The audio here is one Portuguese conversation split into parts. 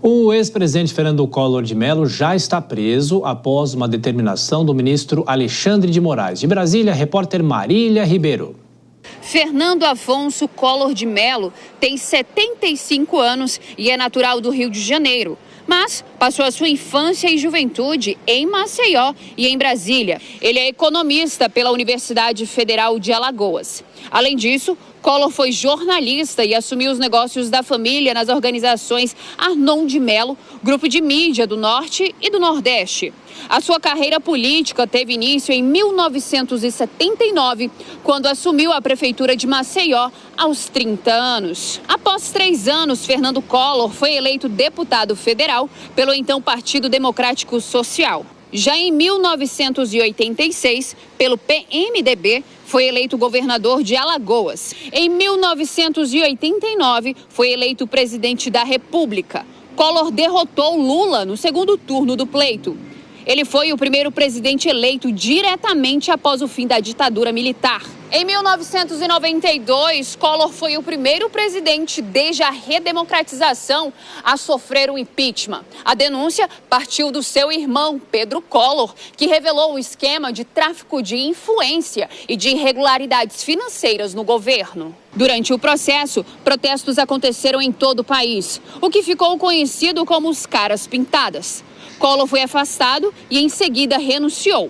O ex-presidente Fernando Collor de Mello já está preso após uma determinação do ministro Alexandre de Moraes. De Brasília, repórter Marília Ribeiro. Fernando Afonso Collor de Mello tem 75 anos e é natural do Rio de Janeiro, mas passou a sua infância e juventude em Maceió e em Brasília. Ele é economista pela Universidade Federal de Alagoas. Além disso, Collor foi jornalista e assumiu os negócios da família nas organizações Arnon de Mello, grupo de mídia do Norte e do Nordeste. A sua carreira política teve início em 1979, quando assumiu a prefeitura de Maceió aos 30 anos. Após 3 anos, Fernando Collor foi eleito deputado federal pelo então Partido Democrático Social. Já em 1986, pelo PMDB, foi eleito governador de Alagoas. Em 1989, foi eleito presidente da República. Collor derrotou Lula no segundo turno do pleito. Ele foi o primeiro presidente eleito diretamente após o fim da ditadura militar. Em 1992, Collor foi o primeiro presidente desde a redemocratização a sofrer um impeachment. A denúncia partiu do seu irmão, Pedro Collor, que revelou o esquema de tráfico de influência e de irregularidades financeiras no governo. Durante o processo, protestos aconteceram em todo o país, o que ficou conhecido como os caras pintadas. Collor foi afastado e, em seguida, renunciou.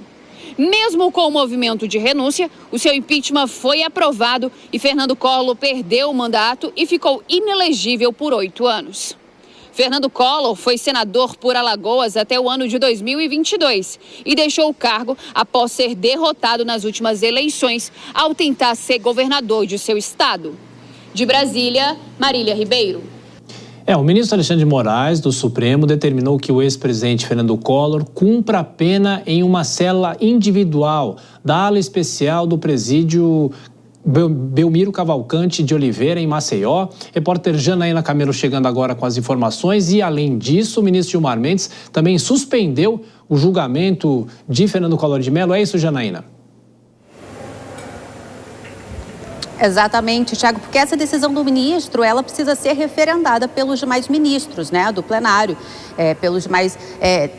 Mesmo com o movimento de renúncia, o seu impeachment foi aprovado e Fernando Collor perdeu o mandato e ficou inelegível por 8 anos. Fernando Collor foi senador por Alagoas até o ano de 2022 e deixou o cargo após ser derrotado nas últimas eleições ao tentar ser governador de seu estado. De Brasília, Marília Ribeiro. O ministro Alexandre de Moraes, do Supremo, determinou que o ex-presidente Fernando Collor cumpra a pena em uma cela individual da ala especial do presídio Belmiro Cavalcante de Oliveira, em Maceió. Repórter Janaína Camelo chegando agora com as informações. E, além disso, o ministro Gilmar Mendes também suspendeu o julgamento de Fernando Collor de Mello. É isso, Janaína? Exatamente, Thiago, porque essa decisão do ministro, ela precisa ser referendada pelos demais ministros, né, do plenário, pelos demais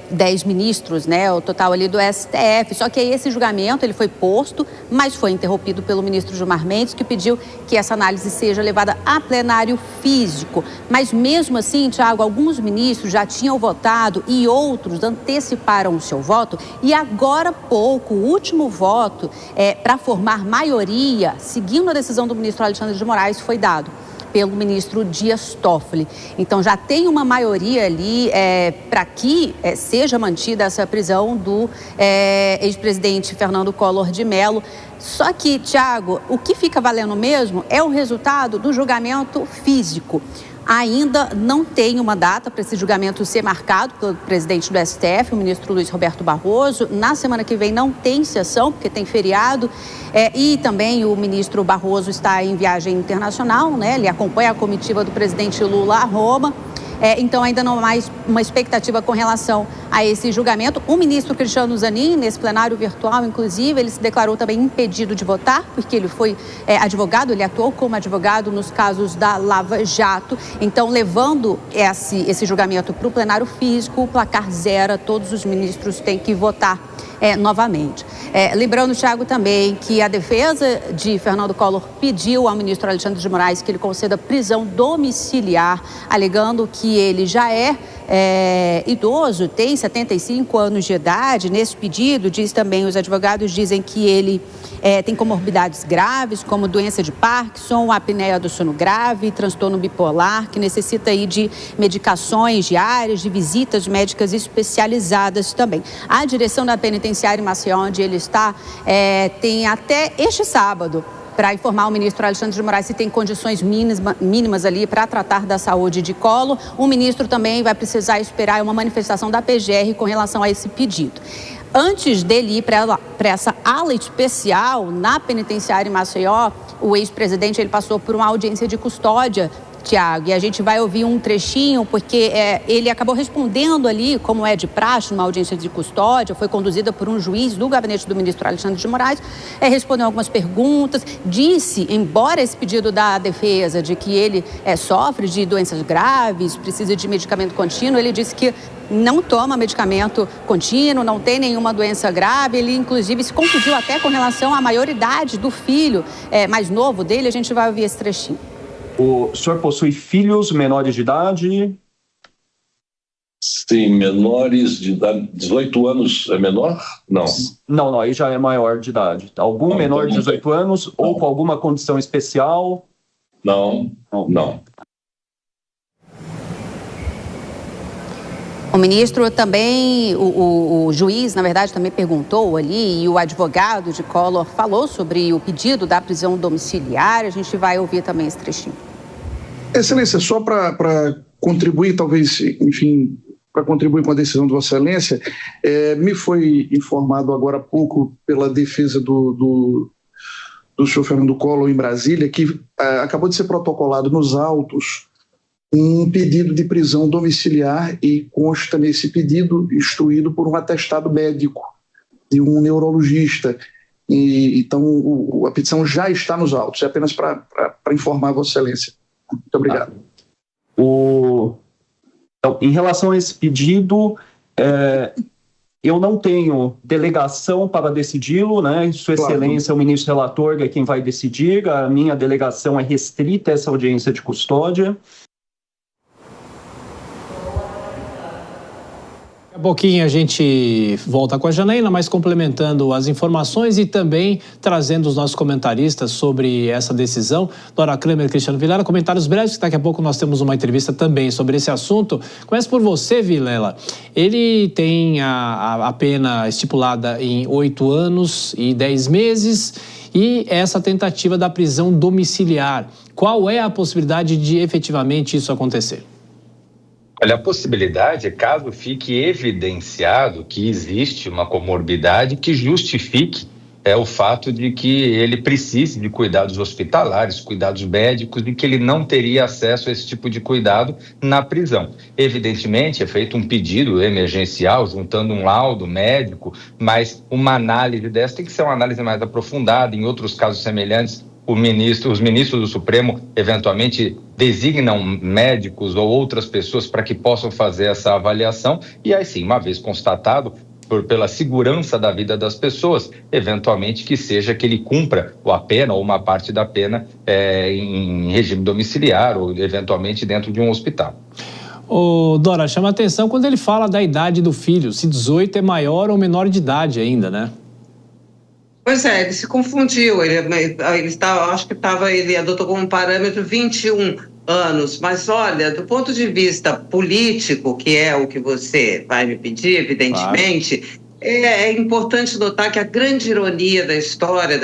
10 ministros, né, o total ali do STF. Só que aí esse julgamento, ele foi posto, mas foi interrompido pelo ministro Gilmar Mendes, que pediu que essa análise seja levada a plenário físico. Mas mesmo assim, Thiago, alguns ministros já tinham votado e outros anteciparam o seu voto. E agora há pouco, o último voto para formar maioria, seguindo a decisão do ministro Alexandre de Moraes, foi dado pelo ministro Dias Toffoli. Então já tem uma maioria ali para que seja mantida essa prisão do ex-presidente Fernando Collor de Mello. Só que, Thiago, o que fica valendo mesmo é o resultado do julgamento físico. Ainda não tem uma data para esse julgamento ser marcado pelo presidente do STF, o ministro Luiz Roberto Barroso. Na semana que vem não tem sessão, porque tem feriado. E também o ministro Barroso está em viagem internacional, né? Ele acompanha a comitiva do presidente Lula a Roma. Então, ainda não há mais uma expectativa com relação a esse julgamento. O ministro Cristiano Zanin, nesse plenário virtual, inclusive, ele se declarou também impedido de votar, porque ele foi advogado, ele atuou como advogado nos casos da Lava Jato. Então, levando esse julgamento para o plenário físico, o placar zera, todos os ministros têm que votar novamente. Lembrando, Thiago, também que a defesa de Fernando Collor pediu ao ministro Alexandre de Moraes que ele conceda prisão domiciliar, alegando que ele já é idoso, tem 75 anos de idade. Nesse pedido, os advogados dizem que ele tem comorbidades graves, como doença de Parkinson, apneia do sono grave, transtorno bipolar, que necessita aí de medicações diárias, de visitas médicas especializadas também. A direção da penitenciária em Maceió, onde ele está, tem até este sábado para informar o ministro Alexandre de Moraes se tem condições mínimas ali para tratar da saúde de Collor. O ministro também vai precisar esperar uma manifestação da PGR com relação a esse pedido. Antes dele ir para essa ala especial na penitenciária em Maceió, o ex-presidente ele passou por uma audiência de custódia Tiago, e a gente vai ouvir um trechinho, porque ele acabou respondendo ali, como é de praxe, numa audiência de custódia, foi conduzida por um juiz do gabinete do ministro Alexandre de Moraes, respondeu algumas perguntas, disse, embora esse pedido da defesa de que ele sofre de doenças graves, precisa de medicamento contínuo, ele disse que não toma medicamento contínuo, não tem nenhuma doença grave, ele inclusive se confundiu até com relação à maioridade do filho mais novo dele, a gente vai ouvir esse trechinho. O senhor possui filhos menores de idade? Sim, menores de idade. 18 anos é menor? Não. Não, aí já é maior de idade. Algum menor de 18 anos ou com alguma condição especial? Não. O ministro também, o juiz, na verdade, também perguntou ali, e o advogado de Collor falou sobre o pedido da prisão domiciliar. A gente vai ouvir também esse trechinho. Excelência, só para contribuir, talvez, enfim, para contribuir com a decisão de Vossa Excelência, me foi informado agora há pouco pela defesa do senhor Fernando Collor em Brasília que acabou de ser protocolado nos autos um pedido de prisão domiciliar e consta nesse pedido instruído por um atestado médico de um neurologista. Então, a petição já está nos autos, é apenas para informar a Vossa Excelência. Muito obrigado. Então, em relação a esse pedido, eu não tenho delegação para decidi-lo, né? Sua Excelência, o ministro relator, é quem vai decidir. A minha delegação é restrita a essa audiência de custódia. Daqui a pouquinho a gente volta com a Janaína, mas complementando as informações e também trazendo os nossos comentaristas sobre essa decisão. Dora Kramer e Cristiano Vilela, comentários breves, que daqui a pouco nós temos uma entrevista também sobre esse assunto. Começa por você, Vilela. Ele tem a pena estipulada em 8 anos e 10 meses e essa tentativa da prisão domiciliar. Qual é a possibilidade de efetivamente isso acontecer? Olha, a possibilidade é caso fique evidenciado que existe uma comorbidade que justifique o fato de que ele precise de cuidados hospitalares, cuidados médicos, e que ele não teria acesso a esse tipo de cuidado na prisão. Evidentemente, é feito um pedido emergencial, juntando um laudo médico, mas uma análise dessa tem que ser uma análise mais aprofundada. Em outros casos semelhantes, os ministros do Supremo eventualmente designam médicos ou outras pessoas para que possam fazer essa avaliação e aí sim, uma vez constatado pela segurança da vida das pessoas, eventualmente que seja que ele cumpra a pena ou uma parte da pena em regime domiciliar ou eventualmente dentro de um hospital. Dora, chama a atenção quando ele fala da idade do filho, se 18 é maior ou menor de idade ainda, né? Pois é, ele se confundiu, ele adotou como parâmetro 21 anos, mas olha, do ponto de vista político, que é o que você vai me pedir, evidentemente, claro. É importante notar que a grande ironia dessa história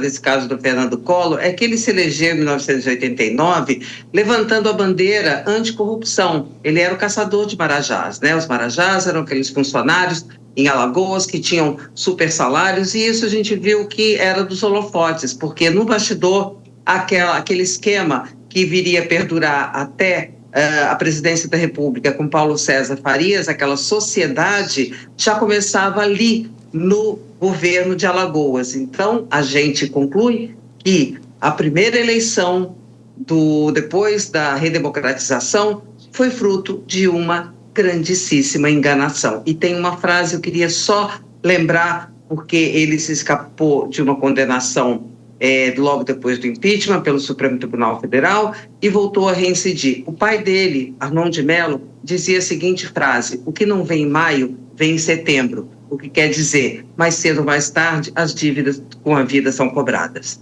desse caso do Fernando Collor, é que ele se elegeu em 1989 levantando a bandeira anticorrupção. Ele era o caçador de marajás, né? Os marajás eram aqueles funcionários em Alagoas que tinham super salários, e isso a gente viu que era dos holofotes, porque no bastidor aquele esquema que viria a perdurar até a presidência da República com Paulo César Farias, aquela sociedade já começava ali no governo de Alagoas. Então, a gente conclui que a primeira eleição depois da redemocratização foi fruto de uma grandíssima enganação. E tem uma frase, eu queria só lembrar, porque ele se escapou de uma condenação logo depois do impeachment pelo Supremo Tribunal Federal e voltou a reincidir. O pai dele, Arnon de Mello, dizia a seguinte frase: o que não vem em maio, vem em setembro. O que quer dizer, mais cedo ou mais tarde, as dívidas com a vida são cobradas.